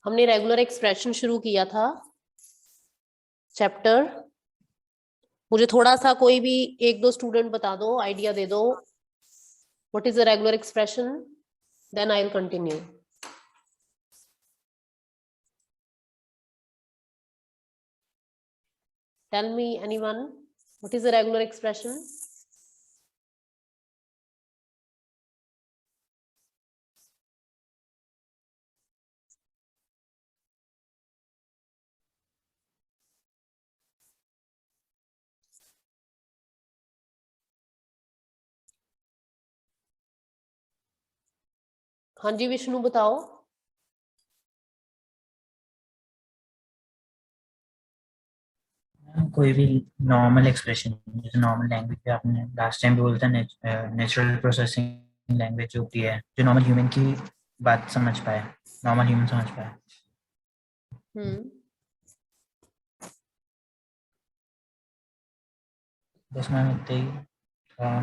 हमने regular expression शुरू किया था चैप्टर। मुझे थोड़ा सा कोई भी एक दो स्टूडेंट बता दो, आइडिया दे दो, what is a regular expression, then I will continue. Tell me anyone, what is a regular expression? हाँ जी विष्णु बताओ। कोई भी नॉर्मल एक्सप्रेशन, जैसे नॉर्मल लैंग्वेज पे आपने लास्ट टाइम भी बोला था, नेचुरल प्रोसेसिंग लैंग्वेज जो होती है, जो नॉर्मल ह्यूमन की बात समझ पाए, नॉर्मल ह्यूमन समझ पाए। बस मैम इतना ही था।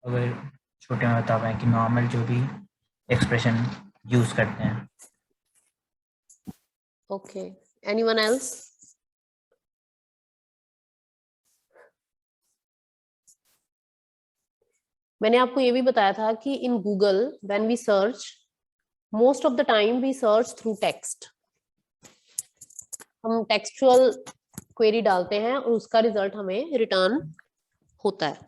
अगर छोटे में बता पाए कि नॉर्मल जो भी एक्सप्रेशन यूज करते हैं। Okay, anyone else? मैंने आपको ये भी बताया था कि in Google when we search, most of the time we search through text. हम टेक्सचुअल क्वेरी डालते हैं और उसका रिजल्ट हमें रिटर्न होता है।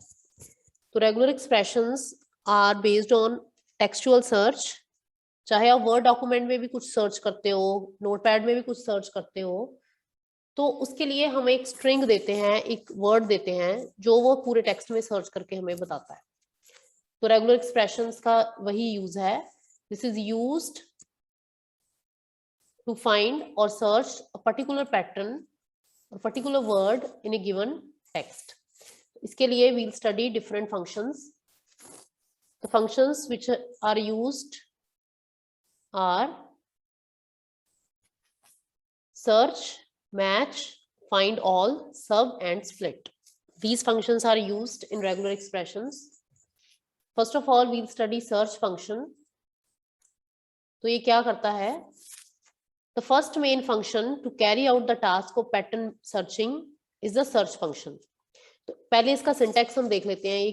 तो regular expressions are based on textual search. चाहे आप वर्ड डॉक्यूमेंट में भी कुछ सर्च करते हो, नोटपैड में भी कुछ सर्च करते हो, तो उसके लिए हम एक स्ट्रिंग देते हैं, एक वर्ड देते हैं जो वो पूरे टेक्स्ट में सर्च करके हमें बताता है। तो रेगुलर एक्सप्रेशंस का वही यूज है। This is used to find और सर्च अ पर्टिकुलर पैटर्न और particular word in a given text. इसके लिए we'll study different functions. The functions which are used are search, match, find all, sub and split. These functions are used in regular expressions. First of all we'll study search function. तो ये क्या करता है? The first main function to carry out the task of pattern searching is the search function. तो पहले इसका syntax हम देख लेते हैं, ये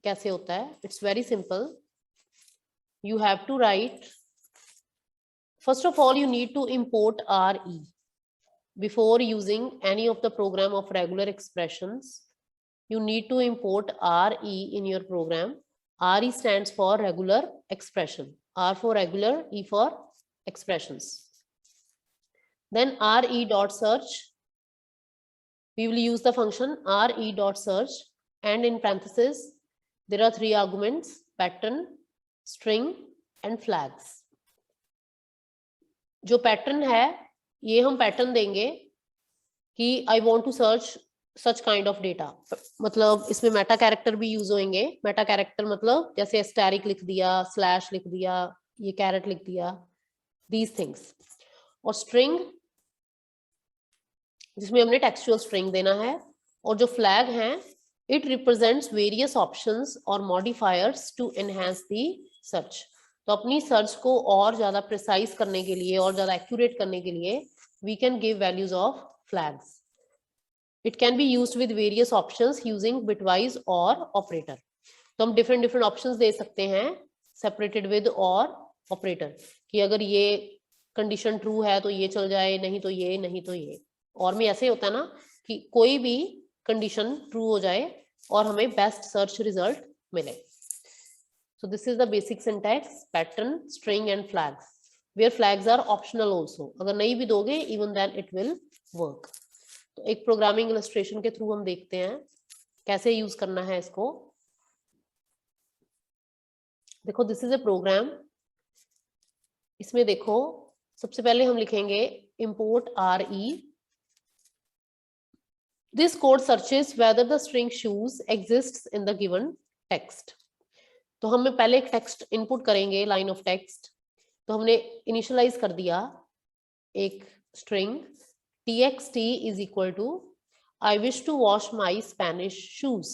कैसे होता है। It's very simple. You have to write, first of all you need to import RE before using any of the program of regular expressions. You need to import RE in your program. RE stands for regular expression. R for regular, E for expressions. Then RE dot search, we will use the function RE dot search, and in parentheses there are three arguments: pattern, string and flags. जो pattern है ये हम pattern देंगे कि I want to search such kind of data. मतलब इसमें meta character भी use होंगे। मेटा कैरेक्टर मतलब जैसे एस्टेरिक लिख दिया, स्लैश लिख दिया, ये कैरेट लिख दिया, दीज थिंग्स। और स्ट्रिंग जिसमें हमने टेक्सचुअल स्ट्रिंग देना है। और जो फ्लैग है, इट रिप्रेजेंट्स वेरियस ऑप्शंस और modifiers to enhance the search. तो अपनी सर्च को और ज्यादा प्रिसाइज करने के लिए और ज्यादा एक्यूरेट करने के लिए we can give values of flags. It can be used with various options using bitwise or operator. तो हम डिफरेंट डिफरेंट ऑप्शंस दे सकते हैं सेपरेटेड विद और ऑपरेटर, कि अगर ये कंडीशन ट्रू है तो ये चल जाए, नहीं तो ये, नहीं तो ये। और में ऐसे होता है ना कि कोई भी कंडीशन ट्रू हो जाए और हमें बेस्ट सर्च रिजल्ट मिले। So this is the basic syntax: pattern, string and flags, where flags are optional also. अगर नहीं भी दोगे even then it will work. तो एक प्रोग्रामिंग इलस्ट्रेशन के थ्रू हम देखते हैं कैसे यूज करना है इसको। देखो दिस इज ए प्रोग्राम। इसमें देखो सबसे पहले हम लिखेंगे import RE. This code searches whether the string shoes exists in the given text. तो हमें पहले एक टेक्स्ट इनपुट करेंगे, लाइन ऑफ टेक्स्ट। तो हमने इनिशियलाइज कर दिया एक string txt is equal to I wish to wash my Spanish shoes,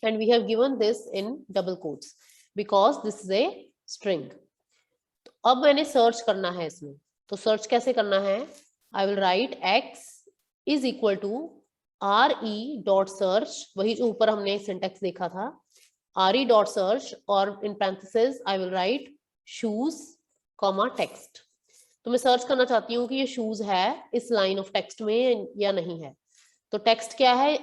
and we have given this in double quotes because this is a string. अब मैंने search करना है इसमें, तो सर्च कैसे करना है? I will write x is equal to re dot search, वही जो ऊपर हमने सिंटेक्स देखा था, re डॉट सर्च, और in parenthesis I will write shoes comma text. तो मैं सर्च करना चाहती हूँ कि ये शूज है इस लाइन ऑफ टेक्स्ट में या नहीं है। तो टेक्स्ट क्या है?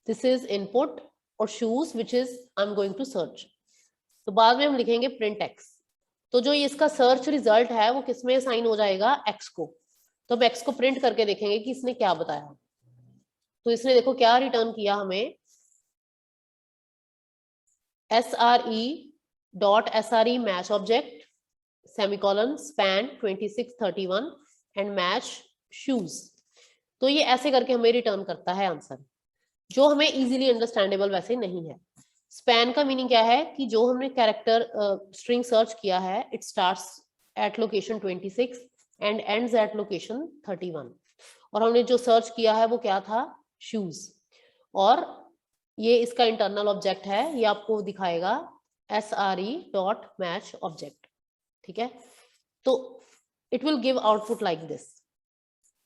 दिस इज इनपुट, और shoes which is I am going to search. तो बाद में हम लिखेंगे प्रिंट एक्स। तो जो इसका सर्च रिजल्ट है वो किसमें असाइन हो जाएगा? एक्स को। तो अब एक्स को प्रिंट करके देखेंगे कि इसने क्या बताया। तो इसने देखो क्या रिटर्न किया हमें, SRE dot SRE match object semicolon span 2631 and match shoes. तो ये ऐसे करके हमें रिटर्न करता है आंसर, जो हमें इजीली अंडरस्टैंडेबल वैसे नहीं है। स्पैन का मीनिंग क्या है कि जो हमने कैरेक्टर स्ट्रिंग सर्च किया है, it starts at location 26 and ends at location 31, और हमने जो सर्च किया है वो क्या था? शूज। और ये इसका इंटरनल ऑब्जेक्ट है, ये आपको दिखाएगा SRE डॉट मैच ऑब्जेक्ट। ठीक है, तो it will give output like this.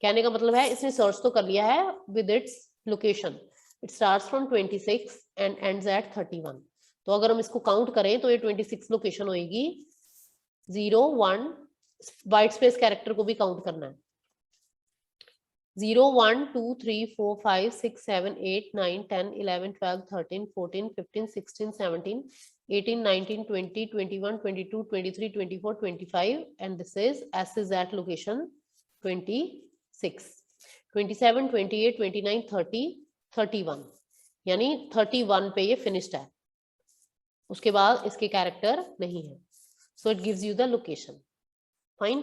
कहने का मतलब है इसने सर्च तो कर लिया है with its location, it starts from 26 and ends at 31। तो अगर हम इसको काउंट करें तो ये 26 लोकेशन होगी, 0 1 वाइट स्पेस कैरेक्टर को भी काउंट करना है। 0 1 2 3 4 5 6 7 8 9 10 11 12 13 14 15 16 17 18 19 20 21 22 23 24 25, and this is S is at location 26, 27 28 29 30 31, यानी 31 पे ये फिनिश्ड है, उसके बाद इसके कैरेक्टर नहीं है। So it gives you the location. Fine,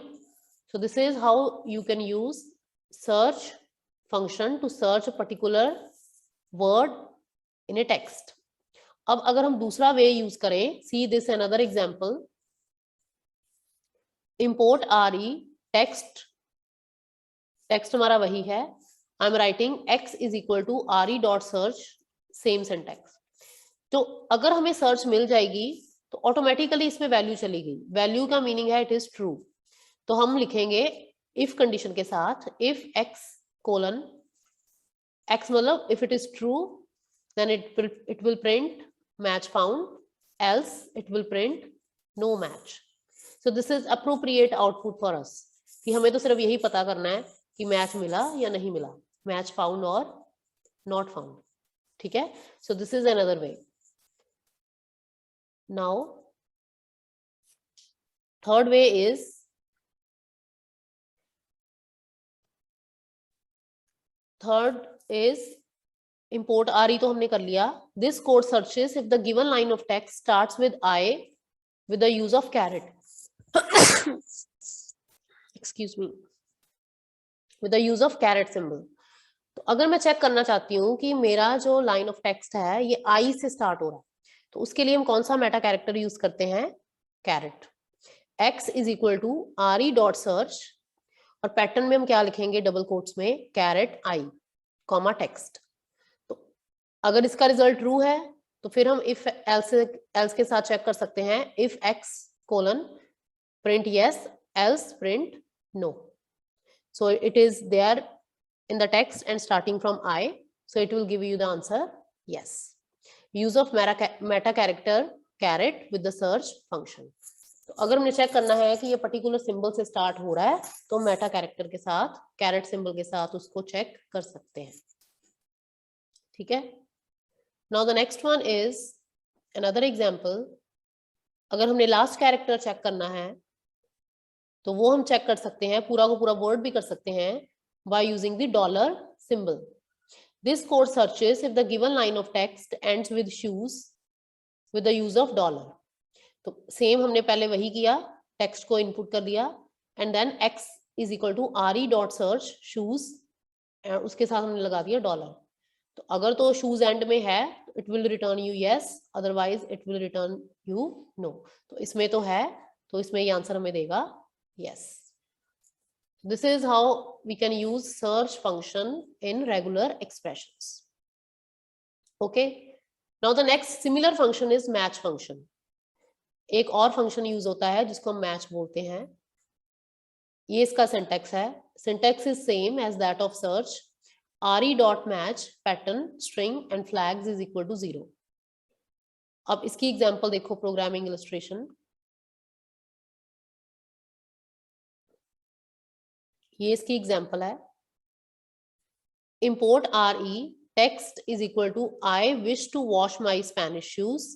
so this is how you can use search function to search a particular word in a text. अब अगर हम दूसरा वे यूज करें, see this another example, import re text, text हमारा वही है, I am writing x is equal to re dot search, same syntax। तो अगर हमें सर्च मिल जाएगी तो ऑटोमेटिकली इसमें वैल्यू चली गई। वैल्यू का मीनिंग है इट इज ट्रू, तो हम लिखेंगे इफ कंडीशन के साथ, इफ x कोलन x मतलब if it is true then it will print match found, else it will print no match. So this is appropriate output for us, कि हमें तो सिर्फ यही पता करना है कि मैच मिला या नहीं मिला, match found or not found. ठीक है, so this is another way. Now third way is, third is import re तो हमने कर लिया। This code searches if the given line of text starts with I with the use of caret excuse me, with the use of caret symbol। तो अगर मैं check करना चाहती हूँ कि मेरा जो लाइन ऑफ टेक्स्ट है ये I से स्टार्ट हो रहा है, तो उसके लिए हम कौन सा मेटा कैरेक्टर यूज करते हैं? Caret. x is equal to re dot search, और पैटर्न में हम क्या लिखेंगे? डबल कोट्स में कैरेट I कॉमा टेक्स्ट। तो अगर इसका रिजल्ट ट्रू है तो फिर हम इफ एल्स के साथ चेक कर सकते हैं, if x colon print yes else print no। So it is there in the text and starting from I, so it will give you the answer yes। use of meta character caret with the search function। तो अगर हमने check करना है कि ये particular symbol से start हो रहा है तो मेटा कैरेक्टर के साथ, कैरेट सिंबल के साथ उसको चेक कर सकते हैं। ठीक है, now the next one is another example. अगर हमने लास्ट कैरेक्टर चेक करना है तो वो हम चेक कर सकते हैं, पूरा को पूरा वर्ड भी कर सकते हैं by using the dollar symbol। This code searches if the given line of text ends with shoes with the use of dollar। तो सेम हमने पहले वही किया, टेक्स्ट को इनपुट कर दिया and then x is equal to re dot search shoes, उसके साथ हमने लगा दिया डॉलर। तो अगर तो शूज एंड में है it will return you yes, otherwise it will return you no। तो इसमें तो है, तो इसमें ये आंसर हमें देगा yes। This is how we can use search function in regular expressions। Okay, now the next similar function is match function। एक और फंक्शन यूज होता है जिसको हम मैच बोलते हैं। ये इसका सिंटैक्स है। Syntax is same as that of search. re.match pattern string and flags is equal to 0। अब इसकी एग्जांपल देखो, प्रोग्रामिंग इलस्ट्रेशन। ये इसकी एग्जांपल है। import re text is equal to I wish to wash my Spanish shoes।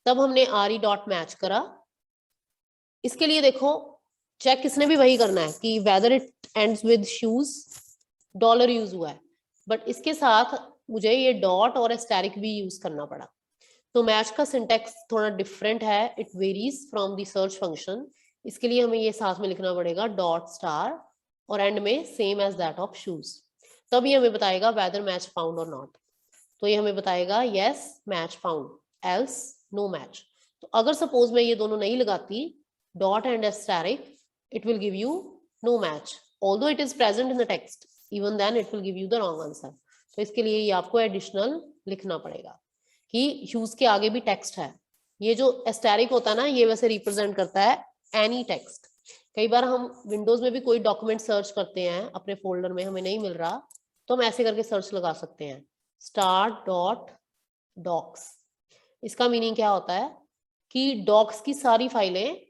तब हमने re.match करा। इसके लिए देखो चेक किसने भी वही करना है कि whether it ends with shoes, dollar use हुआ है, बट इसके साथ मुझे ये डॉट और एस्टेरिक भी यूज करना पड़ा। तो मैच का सिंटैक्स थोड़ा डिफरेंट है, it varies from the search function. इसके लिए हमें ये साथ में लिखना पड़ेगा डॉट स्टार और एंड में same as that of shoes. तब ये हमें बताएगा whether match found or not. तो ये हमें बताएगा yes match found, else no match. तो अगर सपोज मैं ये दोनों नहीं लगाती, dot and asterisk, it will give you no match although it is present in the text, even then it will give you the wrong answer। तो इसके लिए ये आपको एडिशनल लिखना पड़ेगा कि ह्यूज के आगे भी टेक्स्ट है। ये जो एस्टेरिक होता है ना, ये वैसे रिप्रेजेंट करता है एनी टेक्स्ट। कई बार हम विंडोज में भी कोई डॉक्यूमेंट सर्च करते हैं, अपने फोल्डर में हमें नहीं मिल रहा, तो हम ऐसे करके सर्च लगा सकते हैं start.docs। इसका मीनिंग क्या होता है कि डॉक्स की सारी फाइलें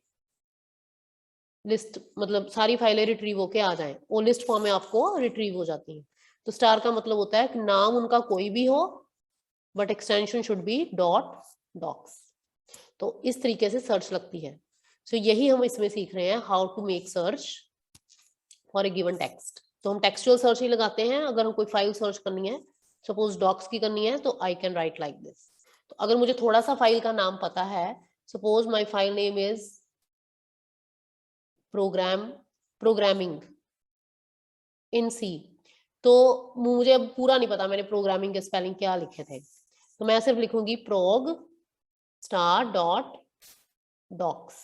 लिस्ट, मतलब सारी फाइलें रिट्रीव होके आ जाएं, वो लिस्ट फॉर्म में आपको रिट्रीव हो जाती हैं। तो स्टार का मतलब होता है कि नाम उनका कोई भी हो but extension should be .docs। तो इस तरीके से सर्च लगती है। सो यही हम इसमें सीख रहे हैं, how to make search for a given text. तो हम टेक्सचुअल सर्च ही लगाते हैं। अगर हम कोई फाइल सर्च करनी है, सपोज डॉक्स की करनी है, तो I can write like this. तो अगर मुझे थोड़ा सा फाइल का नाम पता है, suppose my file name is programming in C, तो मुझे अब पूरा नहीं पता मैंने प्रोग्रामिंग के स्पेलिंग क्या लिखे थे, तो मैं सिर्फ लिखूंगी प्रोग star.docs।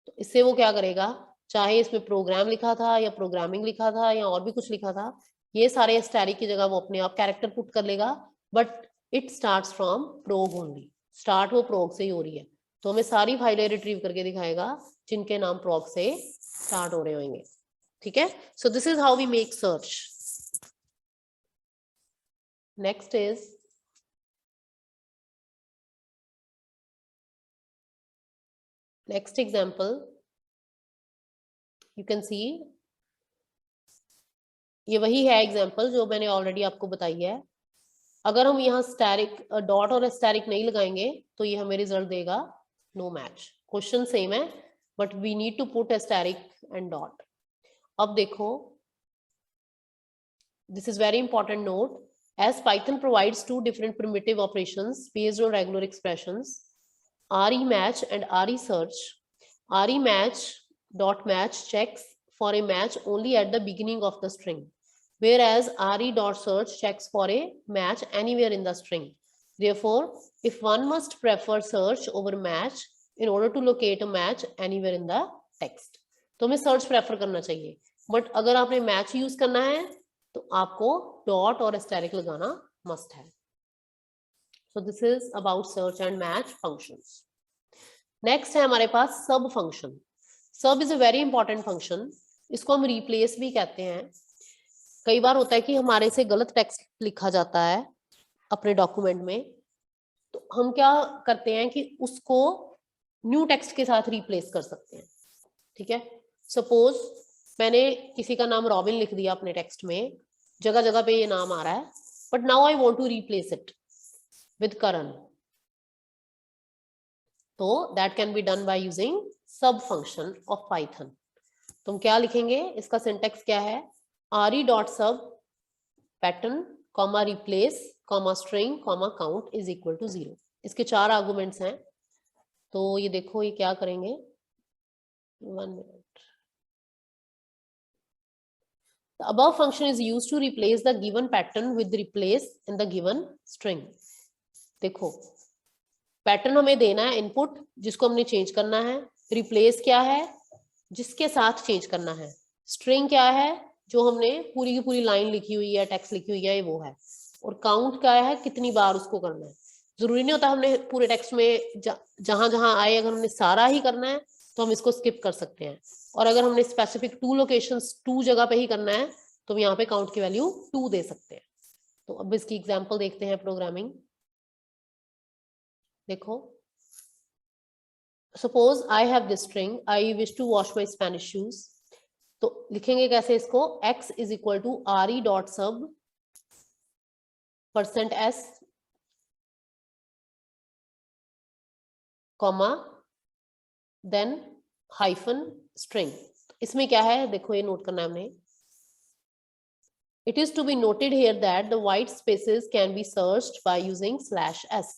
तो इससे वो क्या करेगा, चाहे इसमें प्रोग्राम लिखा था या प्रोग्रामिंग लिखा था या और भी कुछ लिखा था, ये सारे एस्टेरिक की जगह वो अपने आप कैरेक्टर पुट कर लेगा, but it starts from prog only. Start वो प्रोग से ही हो रही है, तो हमें सारी फाइलें रिट्रीव करके दिखाएगा जिनके नाम प्रोग से स्टार्ट हो रहे होंगे। ठीक है, so this is how we make search. Next is next example, you can see, ये वही है एग्जांपल जो मैंने ऑलरेडी आपको बताई है। अगर हम यहाँ स्टैरिक डॉट और एस्टेरिक नहीं लगाएंगे तो ये हमें रिजल्ट देगा नो मैच। क्वेश्चन सेम है but we need to put asterisk and dot. अब देखो, this is very important note, as Python provides two different primitive operations based on regular expressions, rematch and research. Rematch dot match checks for a match only at the beginning of the string, whereas re dot search checks for a match anywhere in the string. Therefore, if one must prefer search over match in order to locate a match anywhere in the text, तो हमें search prefer करना चाहिए, but अगर आपने match use करना है तो आपको डॉट और एस्टेरिक लगाना मस्ट है। So this is about search and match functions. Next है हमारे पास सब फंक्शन। सब is a very important function, इसको हम रिप्लेस भी कहते हैं। कई बार होता है कि हमारे से गलत टेक्स्ट लिखा जाता है अपने डॉक्यूमेंट में, तो हम क्या करते हैं कि उसको न्यू टेक्स्ट के साथ रिप्लेस कर सकते हैं। ठीक है, सपोज मैंने किसी का नाम रॉबिन लिख दिया अपने टेक्स्ट में, जगह जगह पे ये नाम आ रहा है, but now I want to replace it with Karan, तो that can be done by using sub function of Python. तो हम क्या लिखेंगे, इसका सिंटेक्स क्या है, re.sub pattern comma replace comma string comma count is equal to 0। इसके 4 आर्गुमेंट्स हैं। तो ये देखो ये क्या करेंगे, 1 minute. The above function is used to replace the given pattern with replace in the given string। देखो पैटर्न हमें देना है इनपुट जिसको हमने चेंज करना है, रिप्लेस क्या है जिसके साथ चेंज करना है, स्ट्रिंग क्या है जो हमने पूरी की पूरी लाइन लिखी हुई है, टेक्स्ट लिखी हुई है, वो है, और काउंट क्या है कितनी बार उसको करना है। जरूरी नहीं होता हमने पूरे टेक्स्ट में जहां जहां आए अगर हमने सारा ही करना है तो हम इसको स्किप कर सकते हैं, और अगर हमने स्पेसिफिक 2 लोकेशंस 2 जगह पे ही करना है तो हम यहाँ पे काउंट की वैल्यू 2 दे सकते हैं। तो अब इसकी एग्जांपल देखते हैं प्रोग्रामिंग। देखो, suppose I have this string I wish to wash my Spanish shoes. तो लिखेंगे कैसे इसको, x is equal to re dot sub %s comma then hyphen string. इसमें क्या है देखो, ये नोट करना है हमने। It is to be noted here that the white spaces can be searched by using /s।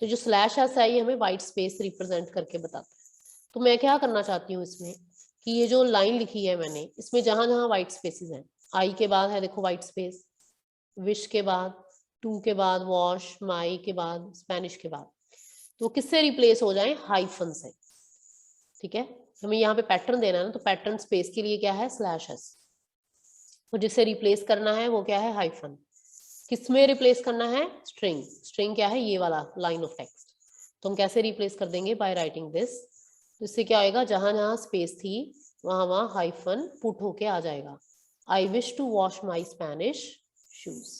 तो जो /s है ये हमें व्हाइट स्पेस रिप्रेजेंट करके बताता है। तो मैं क्या करना चाहती हूँ इसमें कि ये जो लाइन लिखी है मैंने, इसमें जहां जहां व्हाइट स्पेसेस हैं, आई के बाद है देखो व्हाइट स्पेस, विश के बाद, टू के बाद वॉश, माई के बाद, स्पेनिश के बाद, तो किससे रिप्लेस हो जाए, हाइफन से। ठीक है, हमें यहाँ पे पैटर्न देना है ना, तो पैटर्न स्पेस के लिए क्या है /s, तो जिससे रिप्लेस करना है वो क्या है, हाइफन। किसमें रिप्लेस करना है, स्ट्रिंग। स्ट्रिंग क्या है, ये वाला लाइन ऑफ टेक्स्ट। तो हम कैसे रिप्लेस कर देंगे, बाय राइटिंग दिस। तो इससे क्या होएगा, जहां जहां स्पेस थी वहां वहां हाइफन पुट होके आ जाएगा, I wish to wash my Spanish shoes.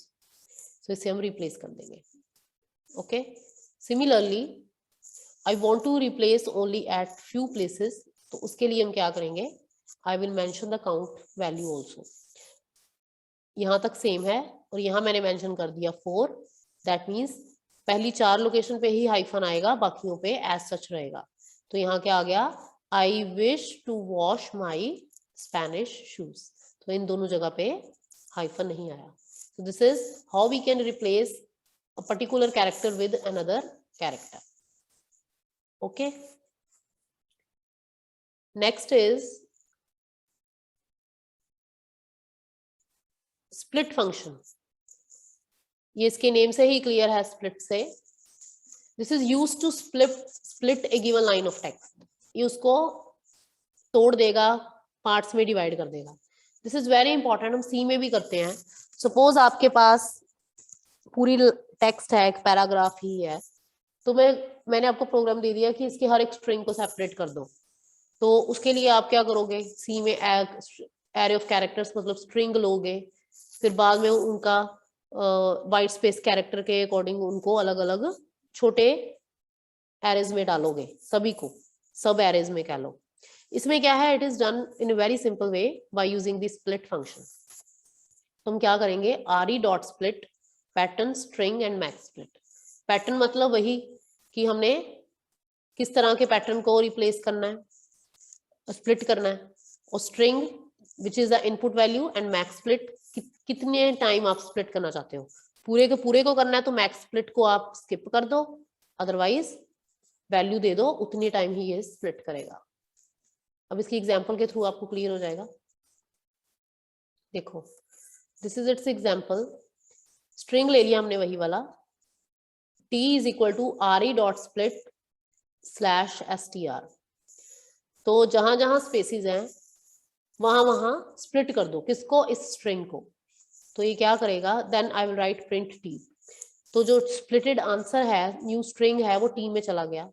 तो इसे हम रिप्लेस कर देंगे। Okay, similarly I want to replace only at few places, तो उसके लिए हम क्या करेंगे, I will mention the count value also. यहाँ तक सेम है और यहाँ मैंने मेंशन कर दिया 4, दैट मीन्स पहली 4 लोकेशन पे ही हाइफन आएगा, बाकियों पे एज सच रहेगा। तो यहाँ क्या आ गया, I wish to wash my Spanish shoes. तो इन दोनों जगह पे हाइफन नहीं आया। So this is how we can replace a particular character with another character. Okay. Next is split function. ये इसके नेम से ही क्लियर है, स्प्लिट से। This is used to split a given line of text. ये उसको तोड़ देगा, पार्ट्स में डिवाइड कर देगा। दिस इज वेरी इंपॉर्टेंट, हम सी में भी करते हैं। सपोज आपके पास पूरी टेक्स्ट है, एक पैराग्राफ ही है, तो मैंने आपको प्रोग्राम दे दिया कि इसके हर एक स्ट्रिंग को सेपरेट कर दो। तो उसके लिए आप क्या करोगे, सी में एरे ऑफ कैरेक्टर्स मतलब स्ट्रिंग लोगे, फिर बाद में उनका वाइट स्पेस कैरेक्टर के अकॉर्डिंग उनको अलग अलग छोटे एरेज में डालोगे, सभी को सब एरेज में कह लो। इसमें क्या है, it is done in a very simple way by using the split function. तो हम क्या करेंगे, re dot split pattern string and max split. Pattern मतलब वही कि हमने किस तरह के पैटर्न को रिप्लेस करना है, स्प्लिट करना है, और string which is the input value, and max split कितने टाइम आप स्प्लिट करना चाहते हो। पूरे के पूरे को करना है तो मैक्स स्प्लिट को आप स्किप कर दो, अदरवाइज वैल्यू दे दो, उतनी टाइम ही ये स्प्लिट करेगा। अब इसकी एग्जांपल के थ्रू आपको क्लियर हो जाएगा। देखो, this is its example. String ले लिया हमने वही वाला, t is equal to re dot split /str। तो जहां जहां स्पेसिस हैं वहां वहां स्प्लिट कर दो, किसको, इस स्ट्रिंग को। तो ये क्या करेगा, then I will write print t। तो जो स्प्लिटेड आंसर है, न्यू स्ट्रिंग है, वो t में चला गया।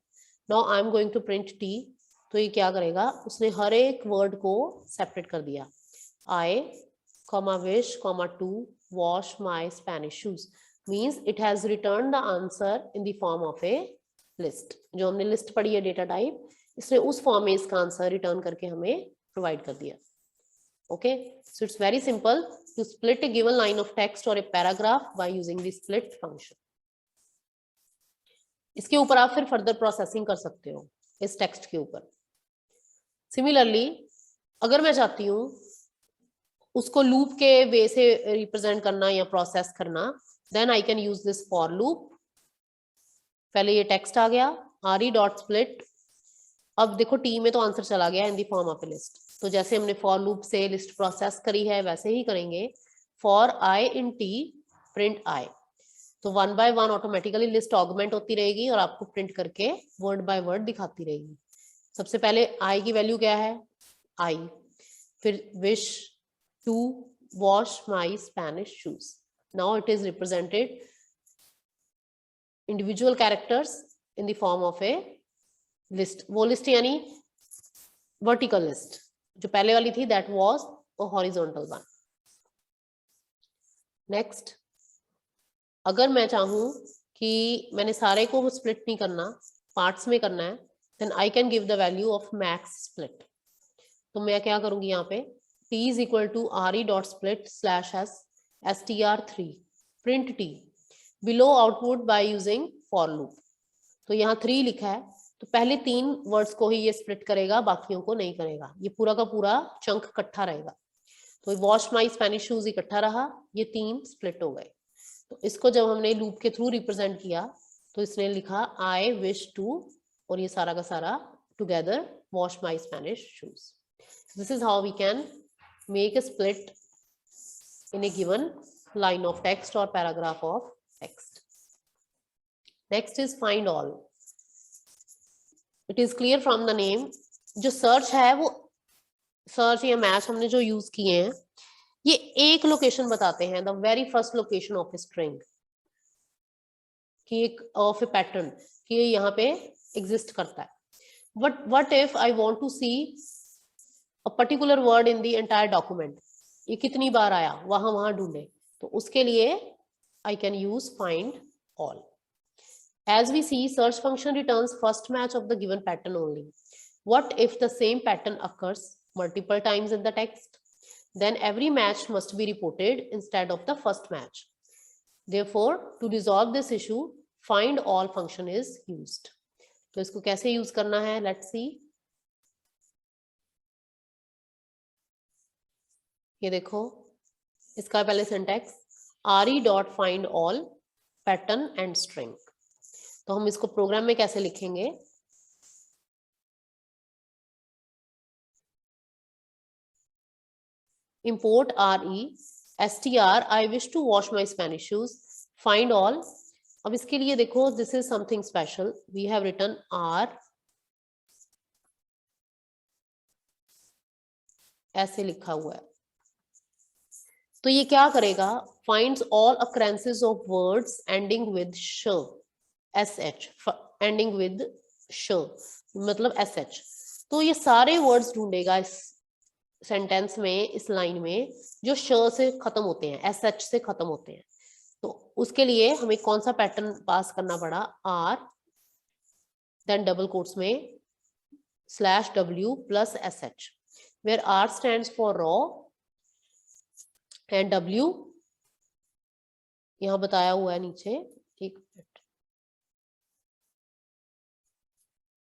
Now I am going to print t। तो ये क्या करेगा, उसने हर एक वर्ड को सेपरेट कर दिया, I comma wish comma to wash my Spanish shoes, means it has return the answer in the form of a list. जो हमने लिस्ट पढ़ी है डेटा टाइप, इसने उस फॉर्म में इसका आंसर रिटर्न करके हमें प्रोवाइड कर दिया। Okay, so it's very simple to split a given line of text or a paragraph by using the split function. इसके ऊपर आप फिर फर्दर प्रोसेसिंग कर सकते हो इस टेक्स्ट के ऊपर। सिमिलरली अगर मैं चाहती हूँ उसको लूप के वे से रिप्रेजेंट करना या प्रोसेस करना, then I can use this for loop. पहले ये टेक्स्ट आ गया, re डॉट स्प्लिट। अब देखो टी में तो आंसर चला गया in the form of a list. तो जैसे हमने फॉर लूप से लिस्ट प्रोसेस करी है वैसे ही करेंगे, for I in T print I. तो 1 बाय 1 ऑटोमेटिकली लिस्ट ऑगमेंट होती रहेगी और आपको प्रिंट करके वर्ड बाय वर्ड दिखाती रहेगी। सबसे पहले आई की वैल्यू क्या है, आई, फिर wish to wash my Spanish shoes. Now it is represented individual characters in the form of a list. वो लिस्ट यानी वर्टिकल लिस्ट. जो पहले वाली थी that was a horizontal one. Next, अगर मैं चाहूं कि मैंने सारे को स्प्लिट नहीं करना, पार्ट्स में करना है, then I can give the value of max split. तो मैं क्या करूंगी यहाँ पे, t is equal to re.split/str3 print t below output by using for loop. तो यहाँ 3 लिखा है, तो पहले 3 वर्ड्स को ही ये स्प्लिट करेगा, बाकियों को नहीं करेगा. ये पूरा का पूरा चंक इकट्ठा रहेगा. तो वॉश माई स्पेनिश शूज इकट्ठा रहा, ये 3 स्प्लिट हो गए. तो इसको जब हमने लूप के थ्रू रिप्रेजेंट किया तो इसने लिखा आई विश टू, और ये सारा का सारा together wash my Spanish shoes. This is how we can make a split in a given line of text or paragraph of text. Next is find all. It is clear from the name. जो search है वो search या match हमने जो use किए हैं, ये एक लोकेशन बताते हैं, the very first location of a string, कि एक of a pattern, कि ये यहाँ पे exist करता है. But what if I want to see a particular word in the entire document? ये कितनी बार आया वहां ढूंढे. तो उसके लिए I can use find all. As we see, search function returns first match of the given pattern only. What if the same pattern occurs multiple times in the text? Then every match must be reported instead of the first match. Therefore, to resolve this issue, find all function is used. तो इसको कैसे use करना है, let's see. ये देखो, इसका पहले syntax re.findAll pattern and string. तो हम इसको प्रोग्राम में कैसे लिखेंगे, import re str I wish to wash my Spanish shoes find all. अब इसके लिए देखो, this is something special. We have written r, ऐसे लिखा हुआ है. तो ये क्या करेगा, finds all occurrences of words ending with sh, ending with sh मतलब sh. तो ये सारे वर्ड्स ढूंढेगा इस सेंटेंस में, इस लाइन में, जो श से खत्म होते हैं, sh से खत्म होते हैं. तो उसके लिए हमें कौन सा पैटर्न पास करना पड़ा, r then डबल कोट्स में /w plus sh, where r stands for raw and w यहां बताया हुआ है नीचे, एक minute.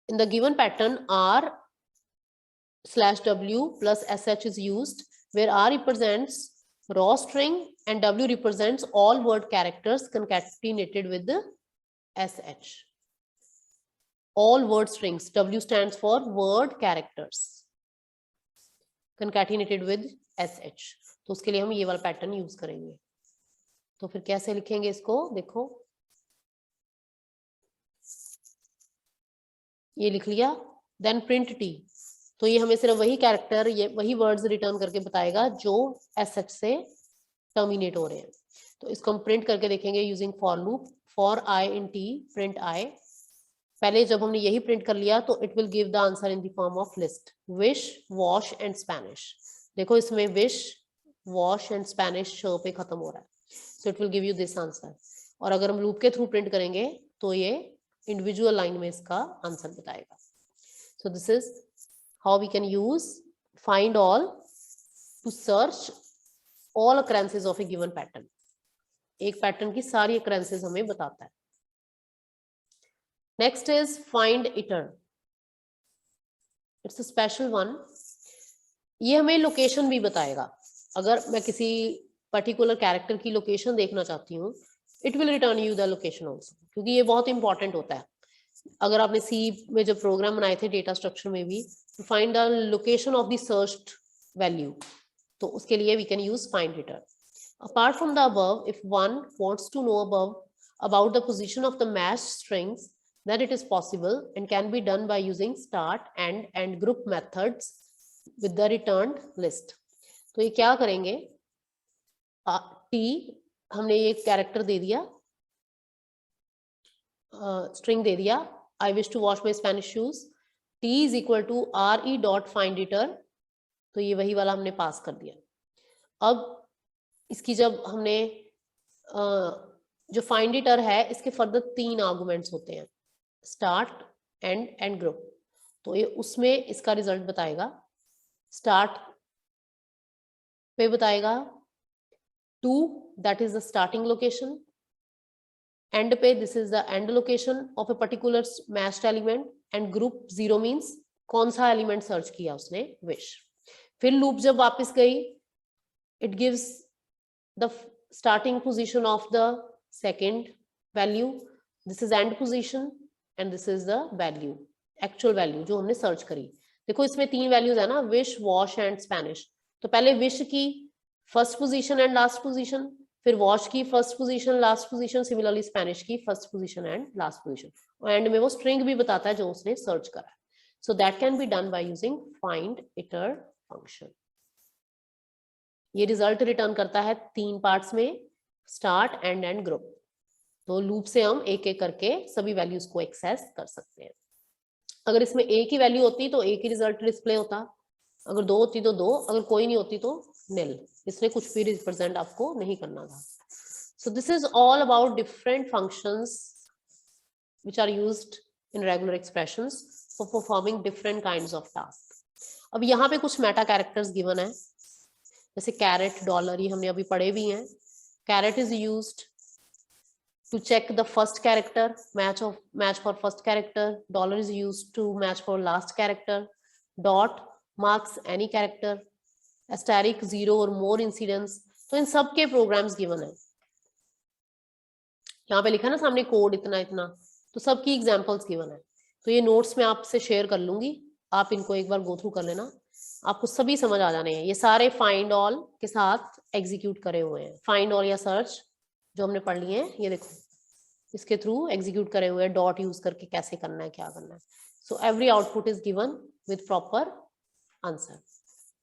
In the given pattern, r/w plus sh is used, where r represents raw string and w represents all word characters concatenated with the sh. All word strings, w stands for word characters concatenated with sh. तो उसके लिए हम ये वाला pattern use करेंगे. तो फिर कैसे लिखेंगे इसको, देखो ये लिख लिया, देन प्रिंट टी. तो ये हमें सिर्फ वही कैरेक्टर, ये वही वर्ड्स रिटर्न करके बताएगा जो एसएच से टर्मिनेट हो रहे हैं. तो इसको हम प्रिंट करके देखेंगे using for loop. For I in T print I. पहले जब हमने यही प्रिंट कर लिया तो it will give the answer in the form of list, wish, wash and Spanish. देखो इसमें wish, wash and Spanish show पे खत्म हो रहा है, so it will give you this answer. और अगर हम लूप के थ्रू प्रिंट करेंगे तो ये इंडिविजुअल लाइन में इसका आंसर बताएगा. So this is how we can use find all to search all occurrences of a given pattern. एक पैटर्न की सारी occurrences हमें बताता है. Next is find iter. It's a special one. ये हमें लोकेशन भी बताएगा. अगर मैं किसी पर्टिकुलर कैरेक्टर की लोकेशन देखना चाहती हूँ, it will return you the location also, क्योंकि ये बहुत इंपॉर्टेंट होता है. अगर आपने सी में जब प्रोग्राम बनाए थे डेटा स्ट्रक्चर में भी, to find the location of the searched value, तो उसके लिए we can use find return. Apart from the above, if one wants to know about the position of the matched strings, then it is possible and can be done by using start and group methods with the returned list. तो ये क्या करेंगे, T हमने ये character दे दिया, string दे दिया, I wish to wash my Spanish shoes, T is equal to RE dot find iter, तो ये वही वाला हमने पास कर दिया। अब इसकी जब हमने जो फाइंड इटर है इसके फर्दर 3 आर्गुमेंट्स होते हैं, स्टार्ट, एंड ग्रुप, तो ये उसमें इसका रिजल्ट बताएगा। स्टार्ट पे बताएगा 2, that is the starting location, end पे this is the end location of a particular matched element, and group 0 means कौन सा एलिमेंट सर्च किया उसने, विश। फिर लूप जब वापस गई, it gives the starting position of the second value, this is end position, and this is the value, actual value जो हमने सर्च करी। देखो इसमें 3 वैल्यूज है ना, विश, वॉश एंड स्पेनिश, तो पहले विश की first position and last position, फिर वॉश की first position last position, similarly Spanish की first position and last position, और एंड में वो स्ट्रिंग भी बताता है जो उसने सर्च करा है। So that can be done by using find hitter function. ये रिजल्ट रिटर्न करता है 3 पार्ट्स में, स्टार्ट, एंड ग्रुप। तो लूप से हम एक एक करके सभी वैल्यूज को एक्सेस कर सकते हैं। अगर इसमें एक ही वैल्यू होती तो एक ही रिजल्ट डिस्प्ले होता, अगर 2 होती तो 2, अगर कोई नहीं होती तो nil, इसमें कुछ भी रिप्रेजेंट आपको नहीं करना था। सो this is all about different functions which are used in regular expressions for performing different kinds of tasks. अब यहाँ पे कुछ मेटा कैरेक्टर्स गिवन है, जैसे कैरेट, डॉलर, ये हमने अभी पढ़े भी हैं। Caret is used to check the first character, match for first character, dollar is used to match for last character, dot marks any character, asterisk 0 or more incidence. तो इन सब के प्रोग्राम्स गिवन है, यहाँ पे लिखा है ना सामने कोड इतना इतना, तो सबकी एग्जांपल्स गिवन है। तो ये नोट्स मैं आपसे शेयर कर लूंगी, आप इनको एक बार गो थ्रू कर लेना, आपको सभी समझ आ जाने हैं। ये सारे फाइंड ऑल के साथ एग्जीक्यूट करे हुए हैं, फाइंड ऑल या सर्च जो हमने पढ़ लिए हैं, ये देखो इसके थ्रू एग्जीक्यूट करे हुए हैं, डॉट यूज करके कैसे करना है, क्या करना है। So every output is given with proper answer.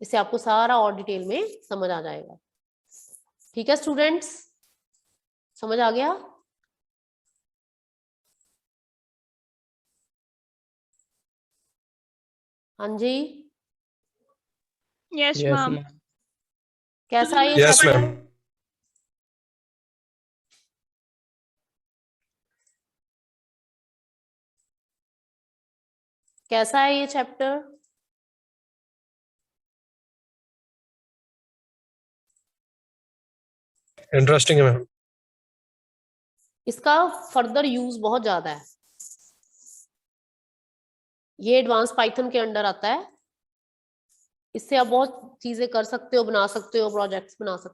इससे आपको सारा और डिटेल में समझ आ जाएगा। ठीक है स्टूडेंट्स, समझ आ गया? हाँ जी, यस मैम। कैसा है ये Yes, चैप्टर? ma'am. कैसा है ये चैप्टर? Interesting है मैम। इसका फर्दर यूज बहुत ज्यादा है, ये एडवांस पाइथन के अंडर आता है। इससे आप बहुत चीजें कर सकते हो, बना सकते हो, प्रोजेक्ट्स बना सकते हो।